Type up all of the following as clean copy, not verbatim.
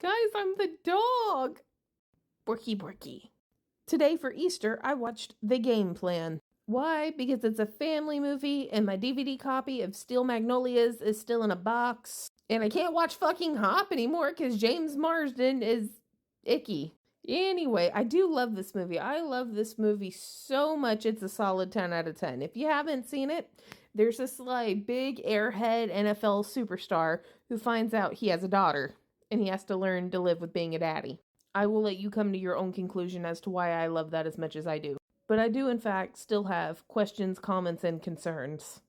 Guys, I'm the dog. Borky Borky. Today for Easter, I watched The Game Plan. Why? Because it's a family movie and my DVD copy of Steel Magnolias is still in a box. And I can't watch fucking Hop anymore because James Marsden is icky. Anyway, I do love this movie. I love this movie so much. It's a solid 10 out of 10. If you haven't seen it, there's this like big airhead NFL superstar who finds out he has a daughter and he has to learn to live with being a daddy. I will let you come to your own conclusion as to why I love that as much as I do. But I do, in fact, still have questions, comments, and concerns.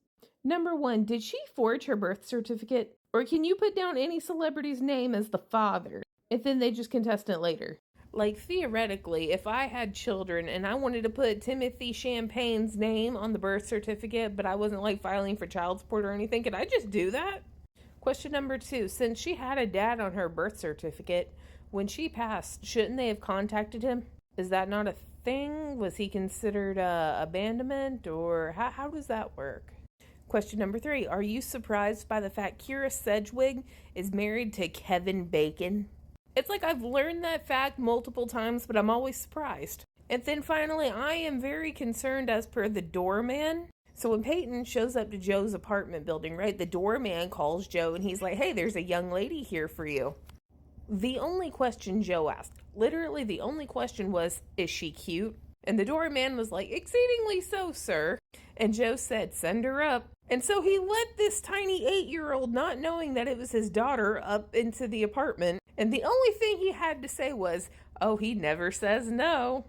Number 1, did she forge her birth certificate? Or can you put down any celebrity's name as the father, and then they just contest it later? Like, theoretically, if I had children and I wanted to put Timothy Champagne's name on the birth certificate, but I wasn't, like, filing for child support or anything, could I just do that? Question number 2, since she had a dad on her birth certificate, when she passed, shouldn't they have contacted him? Is that not a thing? Was he considered abandonment, or how does that work? Question number 3, are you surprised by the fact Kyra Sedgwick is married to Kevin Bacon? It's like I've learned that fact multiple times, but I'm always surprised. And then finally, I am very concerned as per the doorman. So when Peyton shows up to Joe's apartment building, right, the doorman calls Joe and he's like, hey, there's a young lady here for you. The only question Joe asked, literally the only question was, is she cute? And the doorman was like, exceedingly so, sir. And Joe said, send her up. And so he let this tiny 8-year-old, not knowing that it was his daughter, up into the apartment. And the only thing he had to say was, oh, he never says no.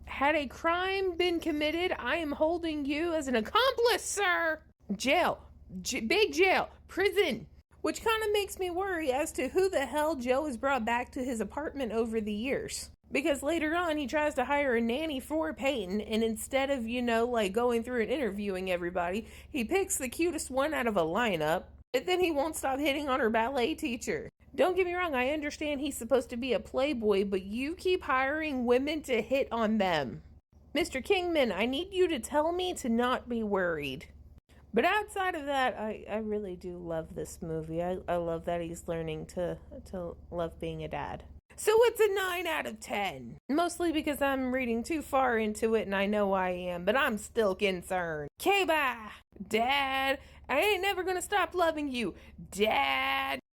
Had a crime been committed, I am holding you as an accomplice, sir. Jail. Big jail. Prison. Which kind of makes me worry as to who the hell Joe has brought back to his apartment over the years. Because later on, he tries to hire a nanny for Peyton, and instead of, like going through and interviewing everybody, he picks the cutest one out of a lineup, and then he won't stop hitting on her ballet teacher. Don't get me wrong, I understand he's supposed to be a playboy, but you keep hiring women to hit on them. Mr. Kingman, I need you to tell me to not be worried. But outside of that, I really do love this movie. I love that he's learning to love being a dad. So it's a 9 out of 10. Mostly because I'm reading too far into it and I know I am, but I'm still concerned. Okay, bye. Dad, I ain't never gonna stop loving you. Dad.